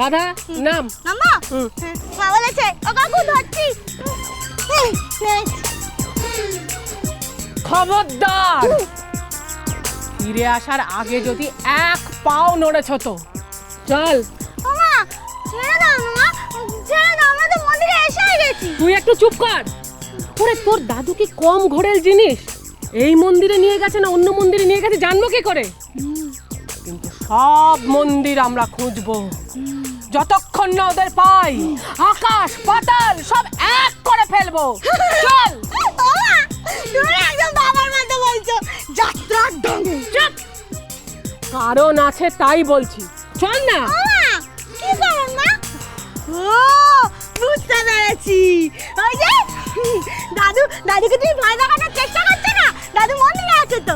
রাধা নাম নাম্মা মা বলেছে ও কাকু ধরছি। খবরদার ফিরে আসার আগে যদি এক পাও নড়েছ তো চল। ওমা ছেড়ে দাও না, ছেড়ে দাও, আমরা তো মন্দিরে এসে গেছি। তুই একটু চুপ কর। ওরে তোর দাদু কি কম ঘোরেল জিনিস? এই মন্দিরে নিয়ে গেছে না অন্য মন্দিরে নিয়ে গেছে জানবো কি করে? কিন্তু সব মন্দির আমরা খুঁজবো, যতক্ষণ না ওদের পাই আকাশ পাতাল সব এক করে ফেলবো। চল। ওমা তুমি একদম বাবার মতো বলছো, যাত্রার ঢঙে। চুপ, কারণ আছে তাই বলছি, চল না। ওমা কি কারণ মা? ও বুঝতে পেরেছি, ওই যে দাদুকে তুমি ভয় দেখানোর চেষ্টা করছো না, দাদু মন্দিরে আছে তো।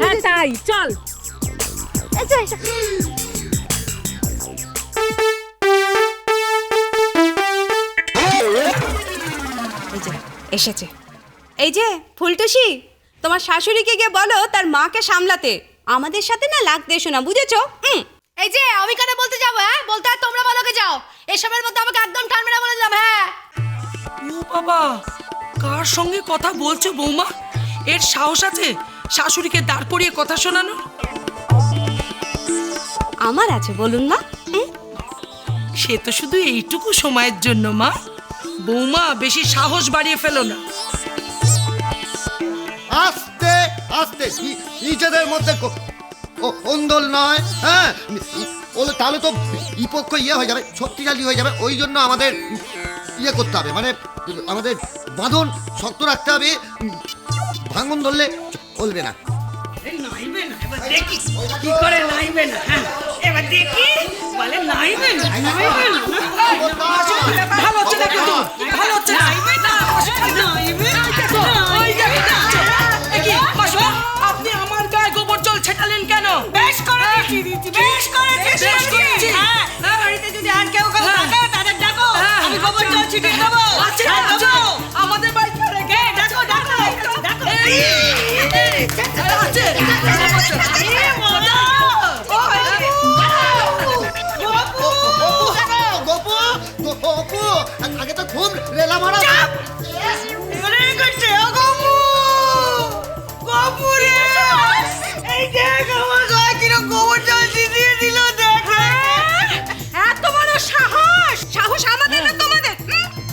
হ্যাঁ তাই, চল। এসো এসো। এই যে এসেছে, এই যে ফুলটুসি, তোমার শাশুড়িকে গিয়ে বলো তার মাকে সামলাতে, আমাদের সাথে না লাগতে এসো না, বুঝেছো? এই যে আমি কেন বলতে যাবো? হ্যাঁ বলতে আর তোমরা বলোকে যাও, এসবের মধ্যে আমাকে একদম টানবে না বলে দিলাম। হ্যাঁ ও বাবা, কার সঙ্গে কথা বলছো বৌমা? এর সাহস আছে শাশুড়িকে দাঁড় করিয়ে কথা শোনানো? আমার আছে, বলুন মা। সে তো শুধু এইটুকু সময়ের জন্য মা। বৌমা বেশি সাহস বাড়িয়ে ফেলো না। আস্তে আস্তে নিজেদের মধ্যে কোন্দল নয়, হ্যাঁ তাহলে তো বিপক্ষ হয়ে যাবে, শক্তিশালী হয়ে যাবে। ওই জন্য আমাদের করতে হবে, মানে আমাদের বাঁধন শক্ত রাখতে হবে, ভাঙন ধরলে চলবে না। দেখি কি করে নাইবে না, হ্যাঁ এবার দেখি বলে নাইবে না, ভালো হচ্ছে না কিন্তু, ভালো হচ্ছে না, নাইবে না, নাইবে না, ওই দেখি দেখছো কি মাসো, আপনি আমার গায়ে গোবর জল ছেটালেন কেন? বেশ করে দিয়েছি, বেশ করে দিয়েছি। হ্যাঁ বাড়িতে যদি আর কেউ কেউ থাকে তাদের ডাকো, আমি গোবর জল ছিটিয়ে দেবো। আচ্ছা আমাদের বাড়িতে রেখে ডাকো ডাকো ডাকো। আগে তো খুব রেলা মারা।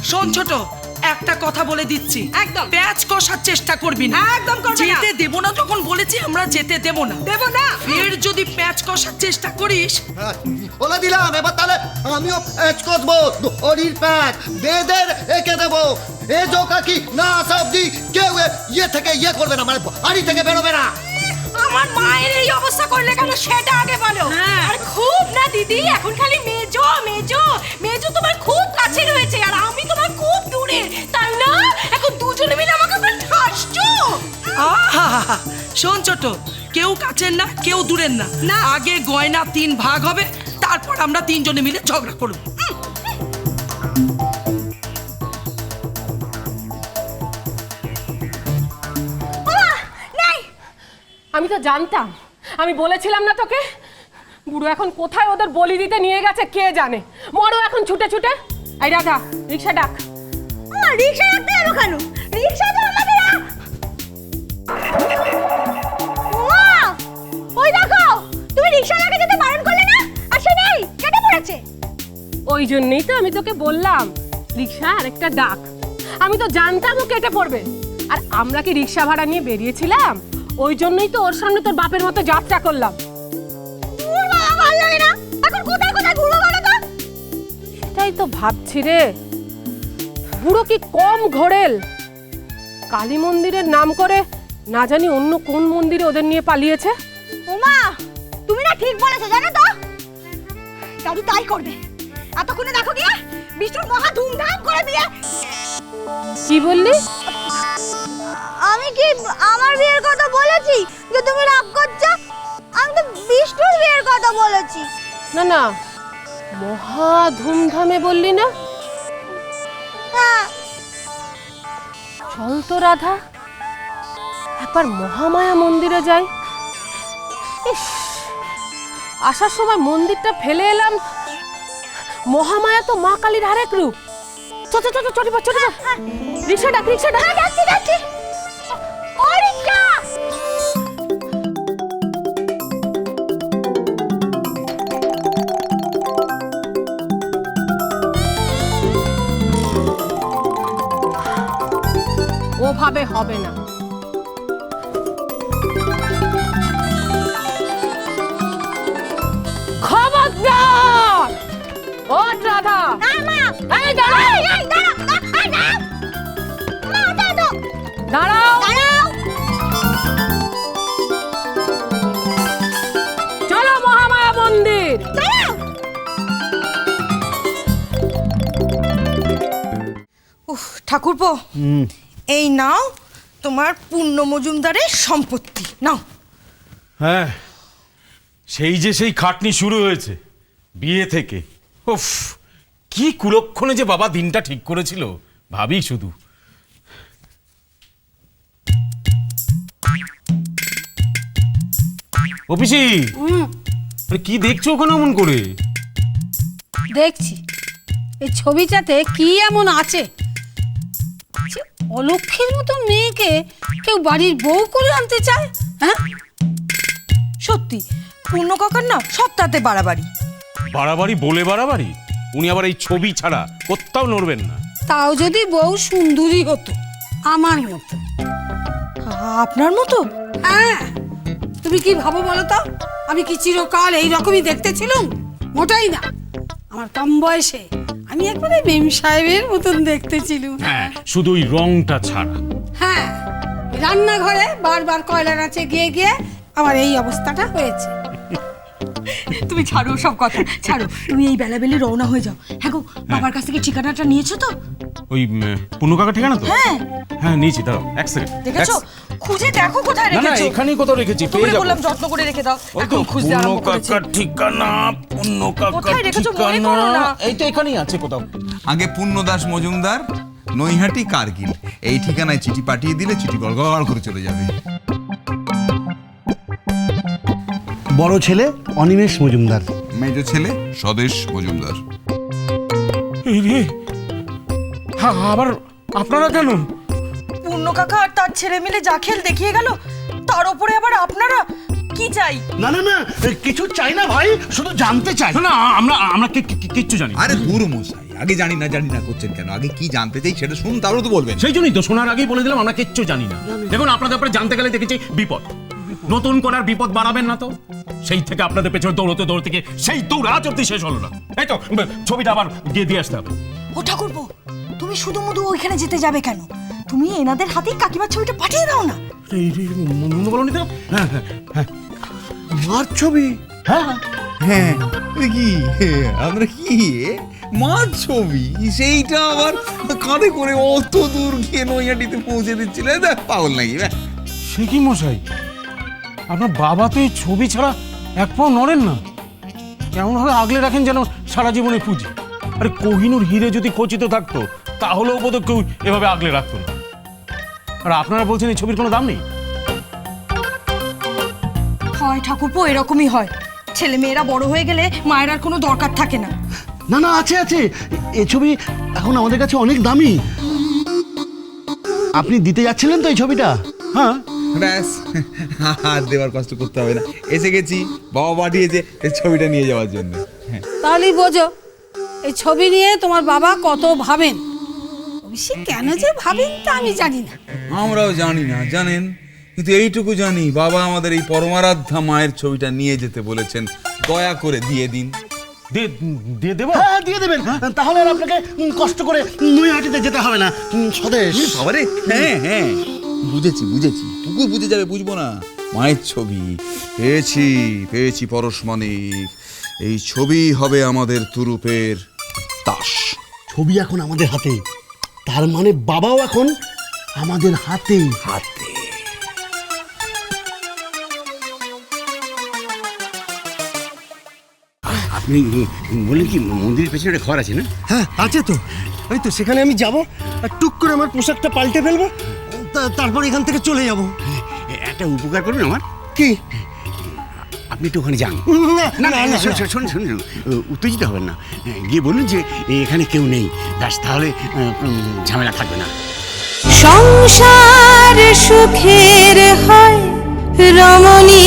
শোন ছোট, একটা কথা বলে দিচ্ছি, একদম প্যাচ কষার চেষ্টা করবি না। একদম করবি না। যেতে দেব না, যখন বলেছি আমরা যেতে দেব না। দেব না। ফের যদি প্যাচ কষার চেষ্টা করিস, বলে দিলাম, এবার তাহলে আমিও প্যাচ কষবো, হরির প্যাচ বেদের এঁকে দেবো। এ কাকি না আসা অব্দি কেউ থেকে করবে না, মানে বাড়ি থেকে বেরোবে না। আমার মায়ের এই অবস্থা করলে কেন সেটা আগে বলো। আর খুব না দিদি, এখন খালি মেজো মেজো মেজো তোমার খুব কাছে রয়েছে আর আমি তোমার খুব দূরে, তাই না? এখন দুজনে মিলে আমাকে ঠাসছো। শোন ছোট, কেউ কাছের না কেউ দূরের না, আগে গয়না 3 ভাগ হবে, তারপর আমরা 3 জনে মিলে ঝগড়া করব। আমি তো জানতাম, আমি বলেছিলাম না তোকে? বুড়ো এখন কোথায় ওদের বলি দিতে নিয়ে গেছে কে জানে। মরো এখন ছুটে ছুটে। এই রাধা, রিক্সা ডাক। রিক্সা রাখতে যাবো কেন? রিক্সা তো আমাদের। ওই দেখো, তুমি রিক্সা রাখতে যেতে বারণ করলে না, আর সে নেই, কেটে পড়েছে। ওই জন্যই তো আমি তোকে বললাম রিক্সা আরেকটা ডাক। আমি তো জানতাম ও কেটে পড়বে। আর আমরা কি রিক্সা ভাড়া নিয়ে বেরিয়েছিলাম? ওই জন্যই তো ওর সামনে তোর বাপের মতো যাত্রা করলাম। ভালো লাগে না, এখন কোথায় কোথায় ঘুরবো বলো তো? সেটাই তো ভাবছি রে, বুড়ো কি কম ঘোরেল। কালী মন্দিরের নাম করে না জানি অন্য কোন মন্দিরে ওদের নিয়ে পালিয়েছে। ওমা তুমি না ঠিক বলেছো, জানো তো দাদু তাই করবে। এতক্ষণে দেখো গিয়ে বিষ্ণুর মহা ধুমধাম করে দিয়ে। কি বললি? আমি কি আমার বিয়ের কথা বলেছি যে তুমি রাগ করছো? আমি তো বিষ্ণুর বিয়ের কথা বলেছি। না না, মহা ধুমধামে বললি না? হ্যাঁ চল তো রাধা, একবার মহামায়া মন্দিরে যাই। ইস, আসার সময় মন্দিরটা ফেলে এলাম, মহামায়া তো মা কালীর আরেক রূপ। চল চল চল চল চল রিক্সা ডাক রিক্সা ডাক। যাচ্ছি যাচ্ছি। ও রিক্সা! ওভাবে হবে না। খবরদার! ও রাধা, এই দাঁড়াও, দাঁড়াও, চলো মহামায়া মন্দির। উফ, ঠাকুরপো, এই নাও তোমার পূর্ণ মজুমদারের সম্পত্তি, নাও। হ্যাঁ, সেই যে সেই খাটনি শুরু হয়েছে বিয়ে থেকে। উফ, কি কুলক্ষণে যে বাবা দিনটা ঠিক করেছিল ভাবি শুধু। অফিসি, কি দেখছো ওখানে অমন করে? দেখছি এই ছবিটাতে কি এমন আছে যে অলক্ষীর মতো মেয়েকে কেউ বাড়ির বউ করে আনতে চায়? হ্যাঁ, সত্যি পূর্ণ কাকার না সবটাতে বাড়াবাড়ি। বাড়াবাড়ি বলে বাড়াবাড়ি, উনি আবার এই ছবি ছাড়া কোথাও নড়বেন না। তাও যদি বউ সুন্দরী হতো আমার মতো। আপনার মতো? হ্যাঁ, তুমি কি ভাবো বলো তো? আমি কি চিরকাল এইরকমই দেখতে ছিলুম? মোটাই না। আমার কম বয়সে আমি একবারে মেম সাহেবের মতন দেখতে ছিলুম। হ্যাঁ, শুধু ওই রংটা ছাড়া। হ্যাঁ, রান্নাঘরে বারবার কয়লা নাচে গিয়ে গিয়ে আমার এই অবস্থাটা হয়েছে। তুমি ছাড়ো সব কথা, ছাড়ো। তুমি এই বেলাবেলি রওনা হয়ে যাও। হ্যাঁ গো, বাবার কাছ থেকে ঠিকানাটা নিয়েছো তো? ওই পূর্ণ কাকা ঠিকানা তো? হ্যাঁ হ্যাঁ, নিয়েছি। দাঁড়াও এক সেকেন্ড। দেখেছো? খুঁজে দেখো কোথায় না না, রেখেছো। এখানেই কোথাও রেখেছি, পেয়ে তুমি যাবো। বললাম যত্ন করে রেখে দাও। ওই তো এখন খুঁজতে পূর্ণ আরম্ভ করেছি। কাকার ঠিকানা, পূর্ণ কাকার কোথায় রেখেছো মনে ঠিকানা। করো না। এই তো এখানেই আছে কোথাও। আগে পূর্ণদাস মজুমদার, নৈহাটি, কার্গিল। এই ঠিকানায় চিঠি পাঠিয়ে দিলে চিঠি গড়গড় করে চলে যাবে। বড় ছেলে অনিমেষ মজুমদার, মেজ ছেলে স্বদেশ মজুমদার। এই রে, হ্যাঁ, আবার আপনারা কেন? পূর্ণ কাকা আর তার ছেলে মিলে যা খেল দেখিয়ে গেল, তার উপরে আবার আপনারা কি চাই? না না না, কিছু চাই না ভাই, শুধু জানতে চাই। না না, আমরা কিচ্ছু জানি না। আরে গুরু মশাই, আগে জানি না করছেন কেন? আগে কি জানতে চাই সেটা শুনুন, তারপরে তো বলবেন। সেই জন্যই তো শোনার আগেই বলে দিলাম আমরা কিচ্ছু জানি না। দেখুন, আপনাদের ব্যাপারে জানতে গেলে দেখেছি বিপদ। নতুন করে আর বিপদ বাড়াবেন না তো। সেই থেকে আপনাদের পেছনে দৌড়তে দৌড়তে গিয়ে সেই দৌড়াচ অব্দি শেষ হলো না। এই তো ছবিটা আবার গিয়ে দিয়ে আসতে হবে। ও ঠাকুরপো, তুমি শুধু মুধু ওইখানে যেতে যাবে কেন? তুমি এনাদের হাতেই কাকিমার ছবিটা পাঠিয়ে দাও না। মনে বলো নি তো? হ্যাঁ হ্যাঁ হ্যাঁ, মার ছবি? হ্যাঁ হ্যাঁ, কি আমরা কি মার ছবি? সেইটা আবার কাঁধে করে অত দূর গিয়ে নৈহাটিতে পৌঁছে দিচ্ছিল। পাগল নাকি? সে কি মশাই, আপনার বাবা তো এই ছবি ছাড়া এক পাও নড়েন না। কেমন ভাবে আগলে রাখেন যেন সারা জীবনে পুঁজি। আরে কোহিনূর হিরে যদি খচিত থাকতো তাহলেও বোধহয় কেউ এভাবে আগলে রাখতো না। আর আপনারা বলছেন এই ছবির কোনো দাম নেই? হয় ঠাকুরপো, এরকমই হয়। ছেলে মেয়েরা বড় হয়ে গেলে মায়ের আর কোনো দরকার থাকে না। না না, আছে আছে, এই ছবি এখন আমাদের কাছে অনেক দামি। আপনি দিতে যাচ্ছিলেন তো এই ছবিটা? হ্যাঁ, ব্যাস, আর দেওয়ার কষ্ট করতে হবে না। এসে গেছি, বাবা পাঠিয়েছে এই ছবিটা নিয়ে যাওয়ার জন্য। তাহলেই বোঝো এই ছবি নিয়ে তোমার বাবা কত ভাবেন। অবশ্যই কেন যে ভাবেন তা আমি জানি না। আমরাও জানি না, জানেন, কিন্তু এইটুকু জানি বাবা আমাদের এই পরমারাধ্যা মায়ের ছবিটা নিয়ে যেতে বলেছেন। দয়া করে দিয়ে দিন। দিয়ে দেবো? হ্যাঁ দিয়ে দেবেন, তাহলে আর আপনাকে কষ্ট করে নৈহাটিতে যেতে হবে না। স্বদেশ। বাবারে, হ্যাঁ হ্যাঁ, বুঝেছি। টুকু বুঝে যাবে, বুঝবো না? মায়ের ছবি পেয়েছি পরশমণিক। এই ছবি হবে আমাদের তুরুপের তাস। ছবি এখন আমাদের হাতে, তার মানে বাবাও এখন আমাদের হাতে। আপনি বলেন কি মন্দিরের পেছনে একটা ঘর আছে না? হ্যাঁ আছে তো, ওই তো সেখানে আমি যাব আর টুক করে আমার পোশাকটা পাল্টে ফেলবো, তারপর এখান থেকে চলে যাব। একটা উপকার করবেন আমার? কি? আপনি আপনি একটু ওখানে যান। না না না শুনুন শুনুন, উত্তেজিত হবেন না। গিয়ে বলুন যে এখানে কেউ নেই, ব্যাস, তাহলে ঝামেলা থাকবে না। সংসার সুখের হয় রমণী